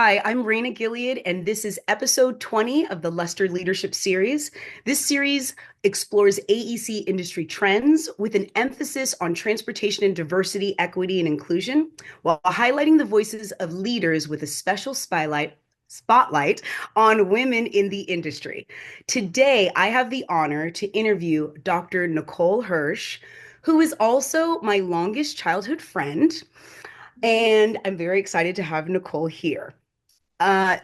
Hi, I'm Raina Gilead, and this is episode 20 of the Luster Leadership Series. This series explores AEC industry trends with an emphasis on transportation and diversity, equity, and inclusion, while highlighting the voices of leaders with a special spotlight on women in the industry. Today, I have the honor to interview Dr. Nicole Hirsch, who is also my longest childhood friend. And I'm very excited to have Nicole here.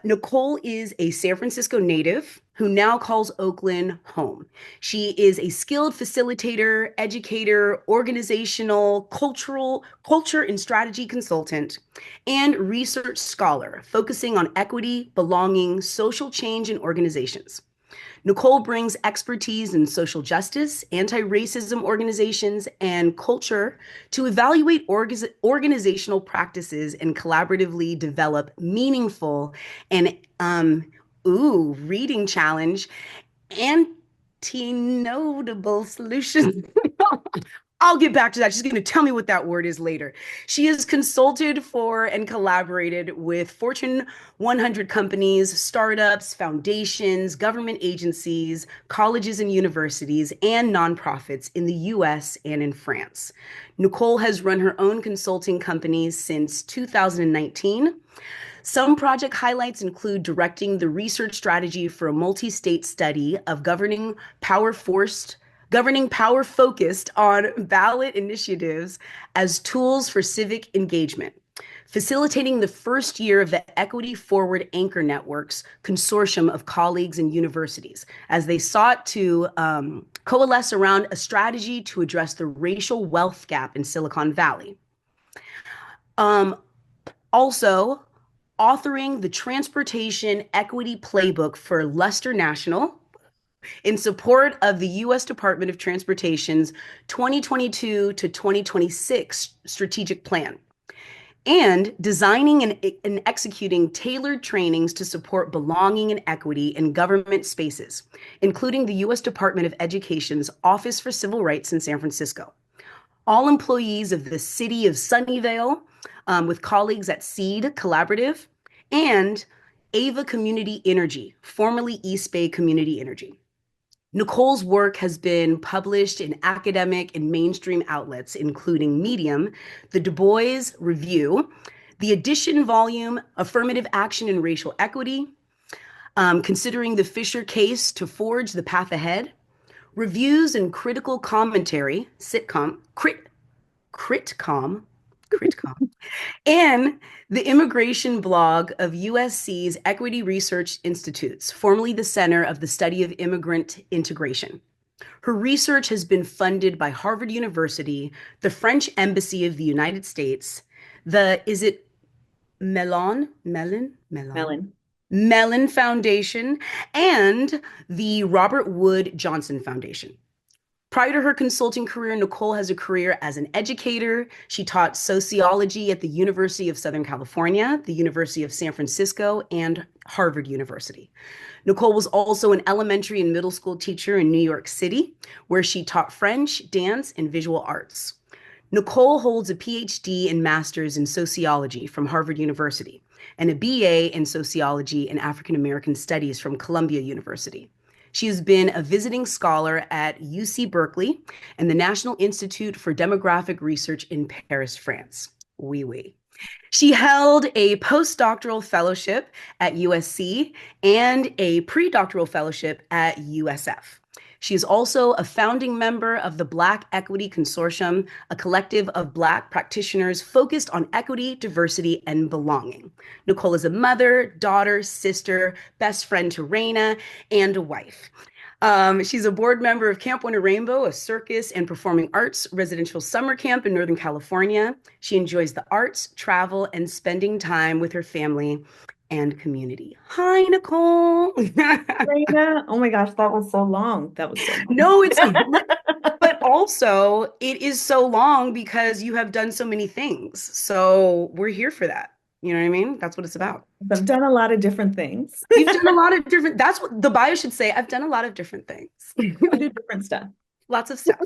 Nicole is a San Francisco native who now calls Oakland home. She is a skilled facilitator, educator, organizational, culture and strategy consultant, and research scholar focusing on equity, belonging, social change, and organizations. Nicole brings expertise in social justice, anti-racism organizations, and culture to evaluate organizational practices and collaboratively develop meaningful and reading challenge anti-notable solutions. I'll get back to that. She's going to tell me what that word is later. She has consulted for and collaborated with Fortune 100 companies, startups, foundations, government agencies, colleges and universities, and nonprofits in the US and in France. Nicole has run her own consulting companies since 2019. Some project highlights include directing the research strategy for a multi-state study of governing power focused on ballot initiatives as tools for civic engagement, facilitating the first year of the Equity Forward Anchor Network's consortium of colleagues and universities as they sought to coalesce around a strategy to address the racial wealth gap in Silicon Valley. Also, authoring the Transportation Equity Playbook for Luster National in support of the U.S. Department of Transportation's 2022 to 2026 strategic plan, and designing and executing tailored trainings to support belonging and equity in government spaces, including the U.S. Department of Education's Office for Civil Rights in San Francisco. All employees of the city of Sunnyvale, with colleagues at Seed Collaborative and Ava Community Energy, formerly East Bay Community Energy. Nicole's work has been published in academic and mainstream outlets, including Medium, the Du Bois Review, the edition volume, Affirmative Action and Racial Equity, Considering the Fisher Case to Forge the Path Ahead, Reviews and Critical Commentary, Critcom, and the immigration blog of USC's Equity Research Institutes, formerly the Center of the Study of Immigrant Integration. Her research has been funded by Harvard University, the French Embassy of the United States, is it Melon. Mellon Foundation, and the Robert Wood Johnson Foundation. Prior to her consulting career, Nicole has a career as an educator. She taught sociology at the University of Southern California, the University of San Francisco, and Harvard University. Nicole was also an elementary and middle school teacher in New York City, where she taught French, dance, and visual arts. Nicole holds a PhD and master's in sociology from Harvard University and a BA in sociology and African American studies from Columbia University. She has been a visiting scholar at UC Berkeley and the National Institute for Demographic Research in Paris, France. Oui, oui. She held a postdoctoral fellowship at USC and a predoctoral fellowship at USF. She is also a founding member of the Black Equity Consortium, a collective of Black practitioners focused on equity, diversity, and belonging. Nicole is a mother, daughter, sister, best friend to Raina, and a wife. She's a board member of Camp Winter Rainbow, a circus and performing arts residential summer camp in Northern California. She enjoys the arts, travel, and spending time with her family and community. Hi, Nicole. Raina. Oh my gosh, that was so long. That was so long. No, it's not. But also, it is so long because you have done so many things. So we're here for that. You know what I mean? That's what it's about. I've done a lot of different things. You've done a lot of different, that's what the bio should say. I've done a lot of different things. I do different stuff. Lots of stuff.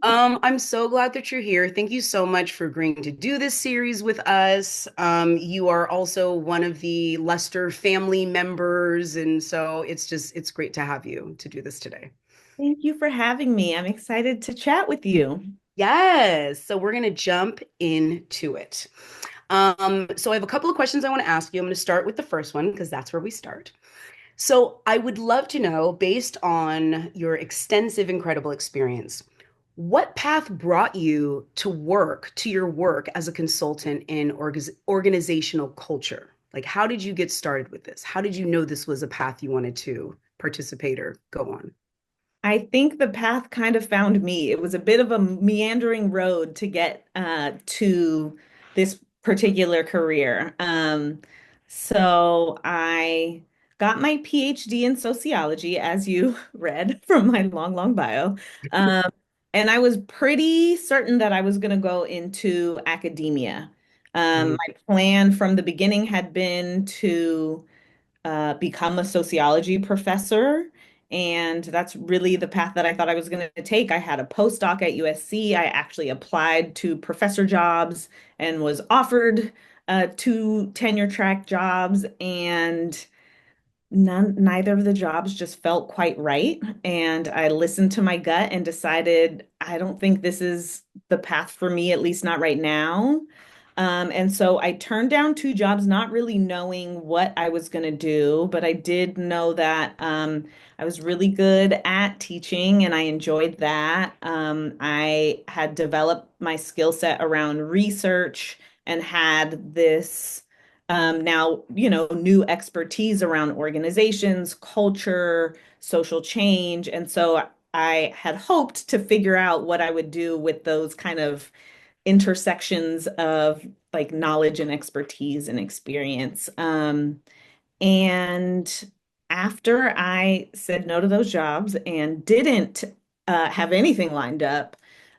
I'm so glad that you're here. Thank you so much for agreeing to do this series with us. You are also one of the Lester family members, and so it's great to have you to do this today. Thank you for having me. I'm excited to chat with you. Yes, so we're gonna jump into it. So I have a couple of questions I want to ask you. I'm going to start with the first one because that's where we start. So I would love to know, based on your extensive, incredible experience, what path brought you to your work as a consultant in organizational culture? Like, how did you get started with this? How did you know this was a path you wanted to participate or go on? I think the path kind of found me. It was a bit of a meandering road to get to this particular career. So I got my PhD in sociology, as you read from my long, long bio. Um, and I was pretty certain that I was going to go into academia. Mm, My plan from the beginning had been to become a sociology professor. And that's really the path that I thought I was going to take. I had a postdoc at USC. I actually applied to professor jobs and was offered two tenure track jobs. And neither of the jobs just felt quite right. And I listened to my gut and decided I don't think this is the path for me, at least not right now. And so I turned down two jobs, not really knowing what I was going to do, but I did know that I was really good at teaching and I enjoyed that. I had developed my skill set around research and had this now, new expertise around organizations, culture, social change. And so I had hoped to figure out what I would do with those kind of intersections of like knowledge and expertise and experience. And after I said no to those jobs and didn't have anything lined up,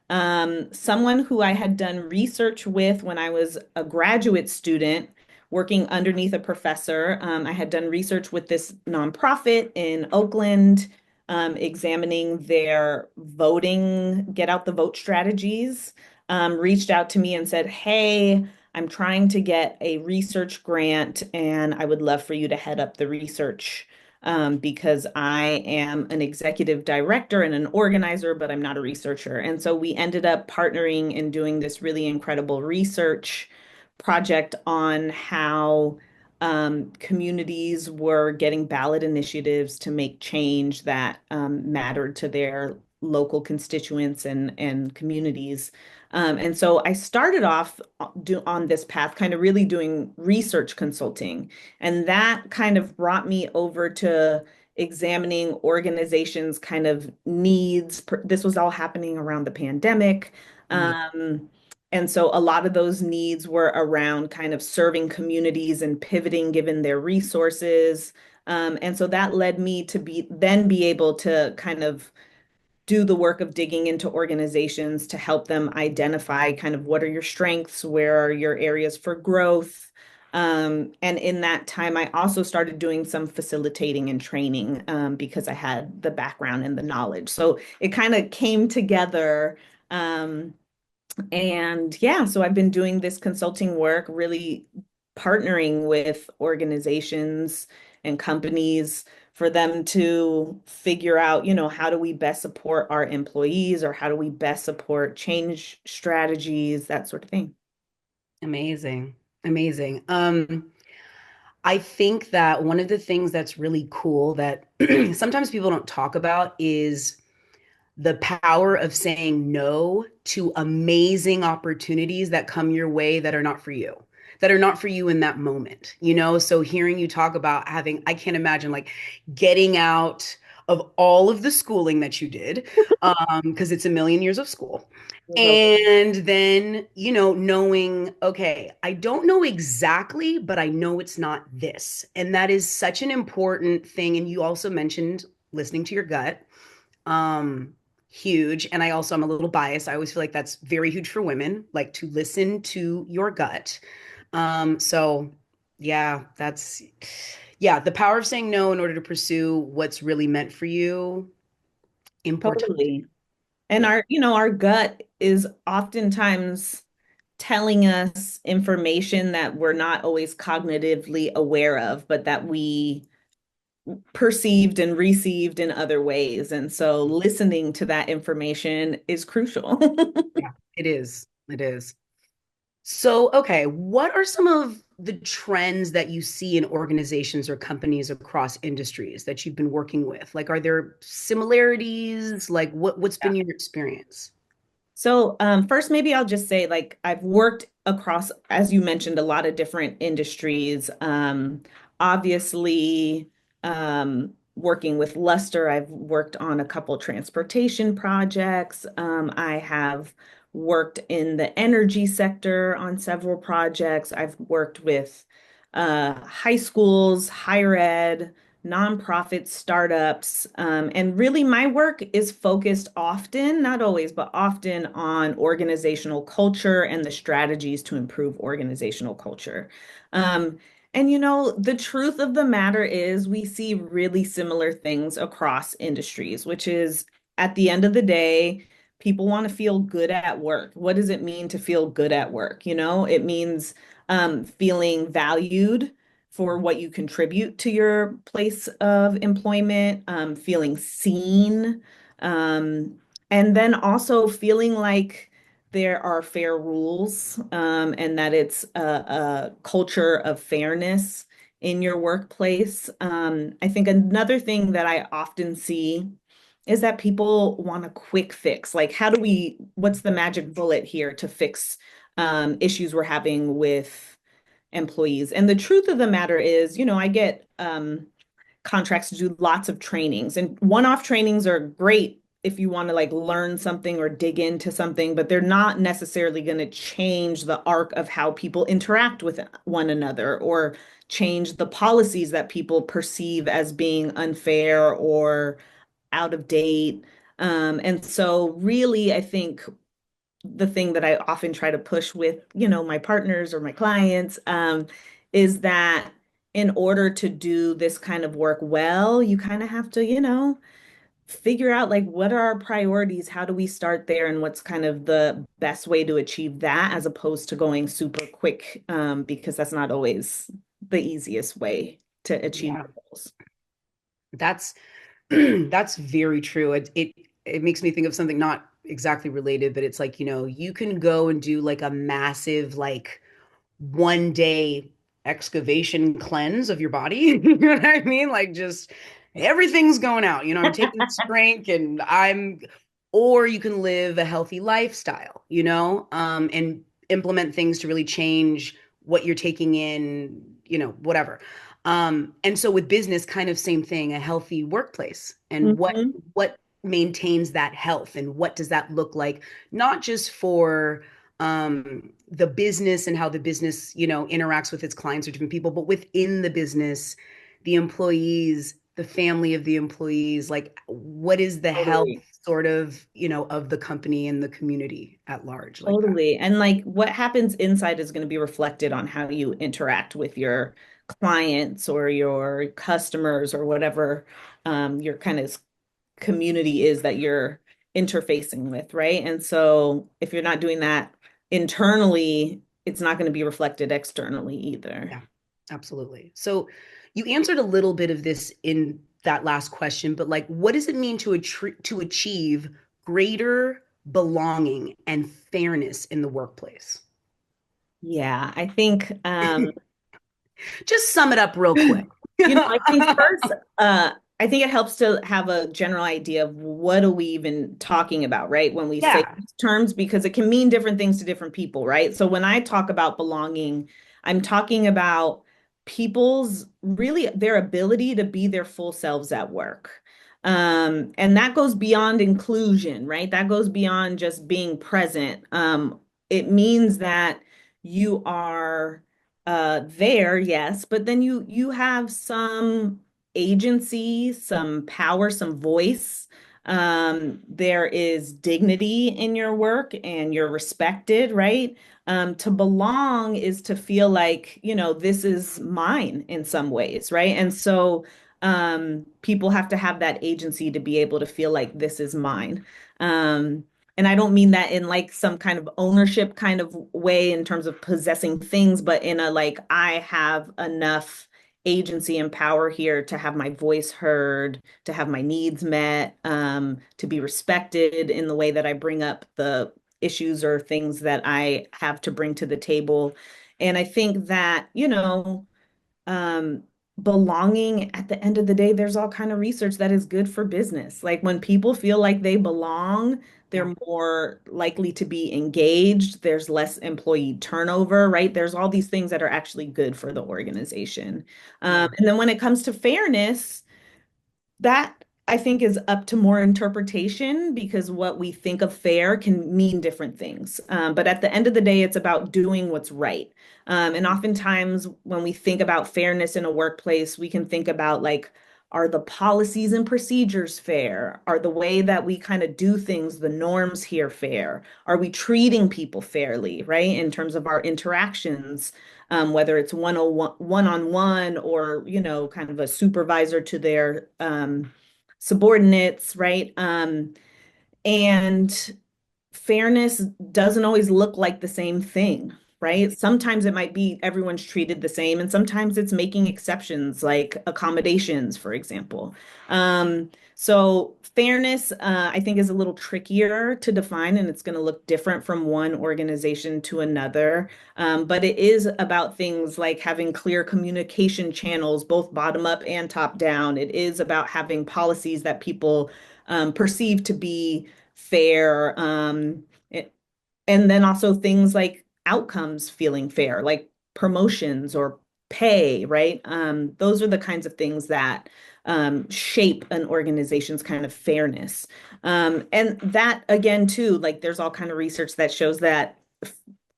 someone who I had done research with when I was a graduate student working underneath a professor, I had done research with this nonprofit in Oakland, examining their voting, get out the vote strategies, reached out to me and said, "Hey, I'm trying to get a research grant, and I would love for you to head up the research because I am an executive director and an organizer, but I'm not a researcher." And so we ended up partnering and doing this really incredible research project on how communities were getting ballot initiatives to make change that mattered to their local constituents and communities. And so I started off on this path, kind of really doing research consulting. And that kind of brought me over to examining organizations' kind of needs. This was all happening around the pandemic. mm, And so a lot of those needs were around kind of serving communities and pivoting given their resources. And so that led me to be able to kind of do the work of digging into organizations to help them identify kind of what are your strengths, where are your areas for growth. And in that time, I also started doing some facilitating and training because I had the background and the knowledge. So it kind of came together. And yeah, so I've been doing this consulting work, really partnering with organizations and companies for them to figure out, how do we best support our employees or how do we best support change strategies, that sort of thing. amazing. Amazing. I think that one of the things that's really cool that sometimes people don't talk about is the power of saying no to amazing opportunities that come your way that are not for you, that are not for you in that moment, you know? So hearing you talk about having, I can't imagine like getting out of all of the schooling that you did, because it's a million years of school. And then, knowing, okay, I don't know exactly, but I know it's not this. And that is such an important thing. And you also mentioned listening to your gut, um huge. And I also, I'm a little biased, I always feel like that's very huge for women, like to listen to your gut. So yeah, that's, yeah, the power of saying no in order to pursue what's really meant for you, important. Totally. And Yeah. our gut is oftentimes telling us information that we're not always cognitively aware of, but that we perceived and received in other ways. And so listening to that information is crucial. Yeah, it is. It is. So, okay, what are some of the trends that you see in organizations or companies across industries that you've been working with? Like, are there similarities? Like, what's been your experience? So, first, maybe I'll just say, like, I've worked across, as you mentioned, a lot of different industries. Obviously, working with Luster, I've worked on a couple transportation projects. I have worked in the energy sector on several projects. I've worked with high schools, higher ed, nonprofit startups. And really, my work is focused often, not always, but often on organizational culture and the strategies to improve organizational culture. Um, and the truth of the matter is, we see really similar things across industries, which is at the end of the day, people want to feel good at work. What does it mean to feel good at work? It means feeling valued for what you contribute to your place of employment, feeling seen, um, and then also feeling like there are fair rules, and that it's a culture of fairness in your workplace. I think another thing that I often see is that people want a quick fix. Like, what's the magic bullet here to fix issues we're having with employees? And the truth of the matter is, I get contracts to do lots of trainings, and one-off trainings are great if you want to like learn something or dig into something, but they're not necessarily going to change the arc of how people interact with one another or change the policies that people perceive as being unfair or out of date. And so really, I think the thing that I often try to push with, my partners or my clients, is that in order to do this kind of work well, you kind of have to, figure out like what are our priorities? How do we start there? And what's kind of the best way to achieve that as opposed to going super quick, because that's not always the easiest way to achieve Yeah, your goals. that's that's very true. It makes me think of something not exactly related, but it's like, you can go and do like a massive like 1 day excavation cleanse of your body. You know what I mean? Like just everything's going out. I'm taking this drink and or you can live a healthy lifestyle, and implement things to really change what you're taking in, whatever. And so with business, kind of same thing, a healthy workplace and Mhm. what maintains that health and what does that look like, not just for the business and how the business interacts with its clients or different people, but within the business, the employees, the family of the employees, like what is the health Totally. sort of of the company and the community at large, like that. Totally. And like what happens inside is going to be reflected on how you interact with your clients or your customers or whatever your kind of community is that you're interfacing with, right? And so if you're not doing that internally, it's not going to be reflected externally either. Yeah, absolutely. So you answered a little bit of this in that last question, but like what does it mean to achieve greater belonging and fairness in the workplace? Yeah, I think Just sum it up real quick. I think first, I think it helps to have a general idea of what are we even talking about, right? When we say Yeah. these terms, because it can mean different things to different people, right? So when I talk about belonging, I'm talking about people's really their ability to be their full selves at work. And that goes beyond inclusion, right? That goes beyond just being present. It means that you are there, yes, but then you have some agency, some power, some voice. There is dignity in your work and you're respected, right? To belong is to feel like, this is mine in some ways, right? And so People have to have that agency to be able to feel like this is mine. Um, and I don't mean that in like some kind of ownership kind of way in terms of possessing things, but in a like, I have enough agency and power here to have my voice heard, to have my needs met, to be respected in the way that I bring up the issues or things that I have to bring to the table. And I think that, um, belonging at the end of the day, there's all kind of research that is good for business. Like when people feel like they belong, Yeah. they're more likely to be engaged. There's less employee turnover, right? There's all these things that are actually good for the organization. Yeah. And then when it comes to fairness, that I think is up to more interpretation because what we think of fair can mean different things. But at the end of the day, it's about doing what's right. And oftentimes, when we think about fairness in a workplace, we can think about like, are the policies and procedures fair? Are the way that we kind of do things, the norms here fair? Are we treating people fairly, right? In terms of our interactions, whether it's one-on-one or, kind of a supervisor to their subordinates, right? And fairness doesn't always look like the same thing, right? Sometimes it might be everyone's treated the same, and sometimes it's making exceptions, like accommodations, for example. So fairness, I think, is a little trickier to define, and it's going to look different from one organization to another. But it is about things like having clear communication channels, both bottom up and top down. It is about having policies that people perceive to be fair. It- and then also things like outcomes feeling fair, like promotions or pay, right? Those are the kinds of things that shape an organization's kind of fairness. And that again, too, like there's all kind of research that shows that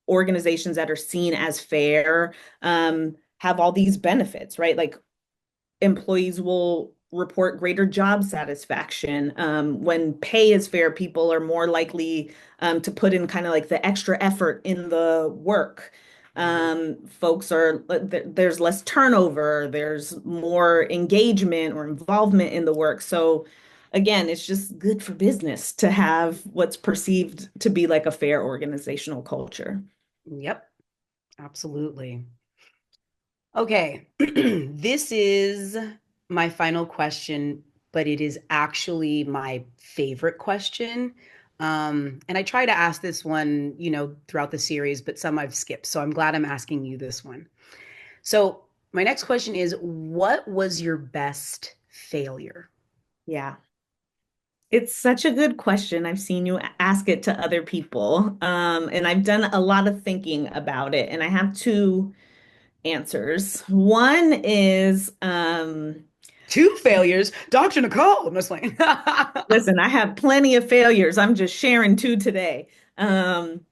organizations that are seen as fair have all these benefits, right? Like employees will report greater job satisfaction. When pay is fair, people are more likely to put in kind of like the extra effort in the work. Folks are, there's less turnover, there's more engagement or involvement in the work. So again, it's just good for business to have what's perceived to be like a fair organizational culture. Yep. Absolutely. Okay. This is my final question, but it is actually my favorite question. And I try to ask this one, throughout the series, but some I've skipped. So I'm glad I'm asking you this one. So my next question is, what was your best failure? Yeah. It's such a good question. I've seen you ask it to other people. And I've done a lot of thinking about it. And I have two answers. One is, Two failures. Dr. Nicole. I'm just playing. listen, I have plenty of failures. I'm just sharing two today. Um,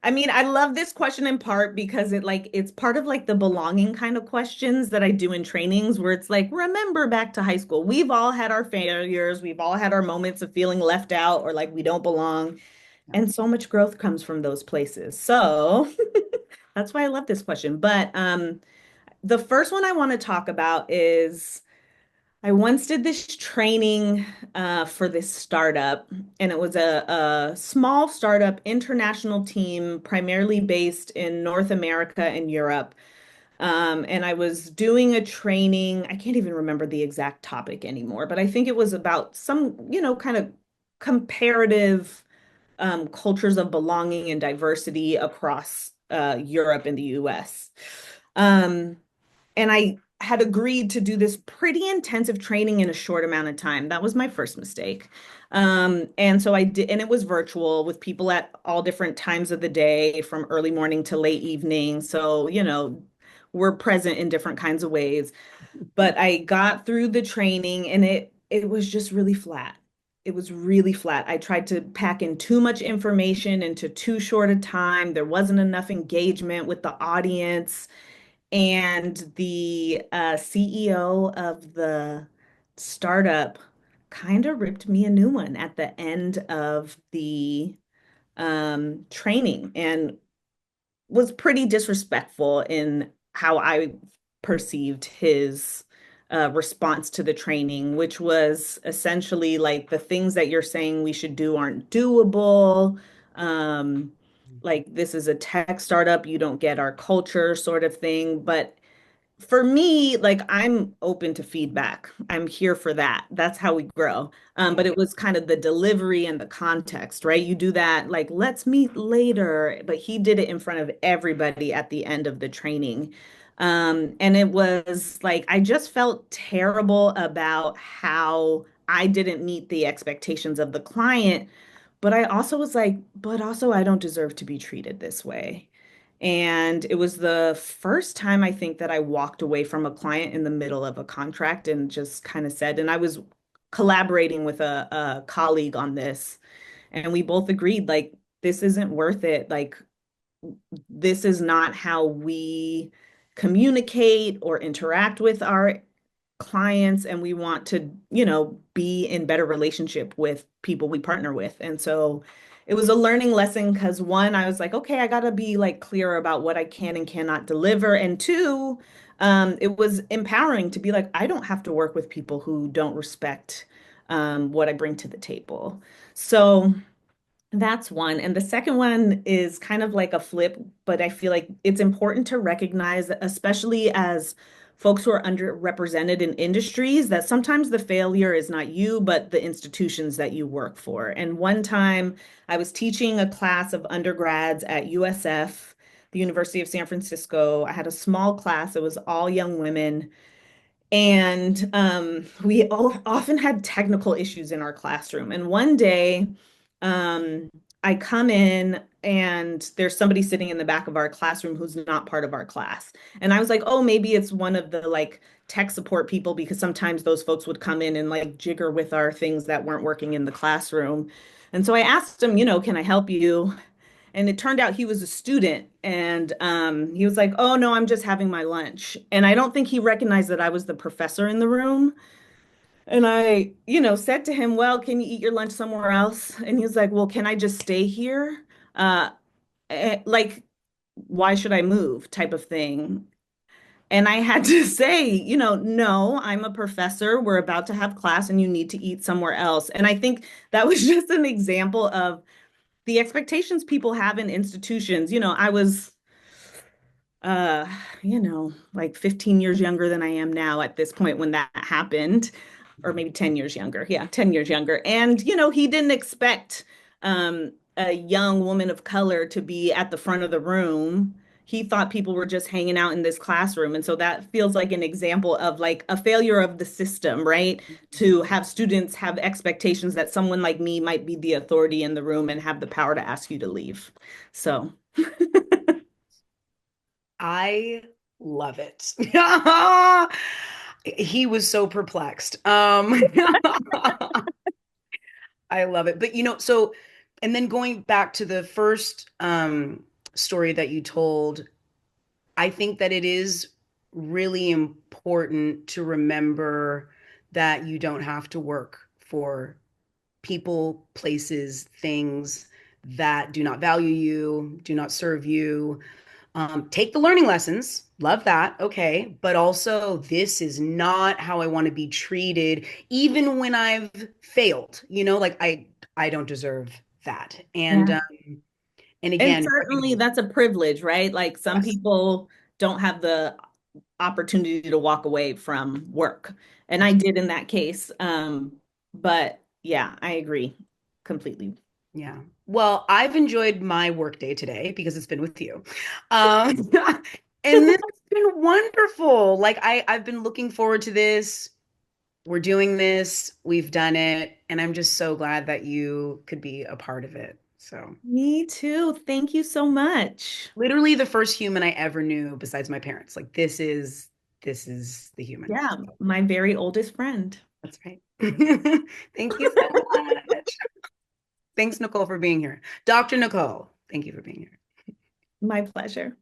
I mean, I love this question in part because it's part of like the belonging kind of questions that I do in trainings where it's like, remember back to high school. We've all had our failures. We've all had our moments of feeling left out or like we don't belong. And so much growth comes from those places. So that's why I love this question. But the first one I want to talk about is I once did this training for this startup, and it was a small startup international team, primarily based in North America and Europe. And I was doing a training. I can't even remember the exact topic anymore, but I think it was about some, kind of comparative cultures of belonging and diversity across Europe and the US. Um, and I had agreed to do this pretty intensive training in a short amount of time. That was my first mistake. And so I did, and it was virtual with people at all different times of the day, from early morning to late evening. So, we're present in different kinds of ways. But I got through the training and it was just really flat. It was really flat. I tried to pack in too much information into too short a time. There wasn't enough engagement with the audience. And the CEO of the startup kind of ripped me a new one at the end of the training and was pretty disrespectful in how I perceived his response to the training, which was essentially like the things that you're saying we should do aren't doable. Um, like this is a tech startup, you don't get our culture sort of thing. But for me, like I'm open to feedback. I'm here for that. That's how we grow. But it was kind of the delivery and the context, right? You do that like, let's meet later. But he did it in front of everybody at the end of the training. And it was like, I just felt terrible about how I didn't meet the expectations of the client. But I also was like, but also I don't deserve to be treated this way. And it was the first time I think that I walked away from a client in the middle of a contract and just kind of said, and I was collaborating with a colleague on this, and we both agreed, like, this isn't worth it. Like, this is not how we communicate or interact with our clients, and we want to, be in better relationship with people we partner with. And so it was a learning lesson because one, I was like, okay, I gotta be like clear about what I can and cannot deliver. And two, it was empowering to be like, I don't have to work with people who don't respect what I bring to the table. So that's one. And the second one is kind of like a flip, but I feel like it's important to recognize, especially as folks who are underrepresented in industries, that sometimes the failure is not you, but the institutions that you work for. And one time I was teaching a class of undergrads at USF, the University of San Francisco. I had a small class, it was all young women. And we all often had technical issues in our classroom. And one day, I come in and there's somebody sitting in the back of our classroom who's not part of our class. And I was like, oh, maybe it's one of the like tech support people because sometimes those folks would come in and like jigger with our things that weren't working in the classroom. And so I asked him, can I help you? And it turned out he was a student. And he was like, oh, no, I'm just having my lunch. And I don't think he recognized that I was the professor in the room. And I, said to him, well, can you eat your lunch somewhere else? And he was like, well, can I just stay here? Uh, like, why should I move type of thing. And I had to say, no, I'm a professor. We're about to have class and you need to eat somewhere else. And I think that was just an example of the expectations people have in institutions. I was uh, like 15 years younger than I am now at this point when that happened, or maybe 10 years younger. Yeah, 10 years younger. And, he didn't expect a young woman of color to be at the front of the room. He thought people were just hanging out in this classroom. And so that feels like an example of like a failure of the system, right? To have students have expectations that someone like me might be the authority in the room and have the power to ask you to leave. So. I love it. He was so perplexed. I love it. But so and then going back to the first story that you told, I think that it is really important to remember that you don't have to work for people, places, things that do not value you, do not serve you. Take the learning lessons, love that, okay, but also this is not how I want to be treated, even when I've failed. Like I don't deserve that. And And again, certainly that's a privilege, right? Like some yes, people don't have the opportunity to walk away from work. And I did in that case. But yeah, I agree completely. yeah. Well, I've enjoyed my work day today because it's been with you. And this has been wonderful. Like I've been looking forward to this. We're doing this, we've done it, and I'm just so glad that you could be a part of it. So, Me too. Thank you so much. literally the first human I ever knew besides my parents. Like this is the human. Yeah, my very oldest friend. That's right. Thank you so much. Thanks, Nicole, for being here. Dr. Nicole, thank you for being here. My pleasure.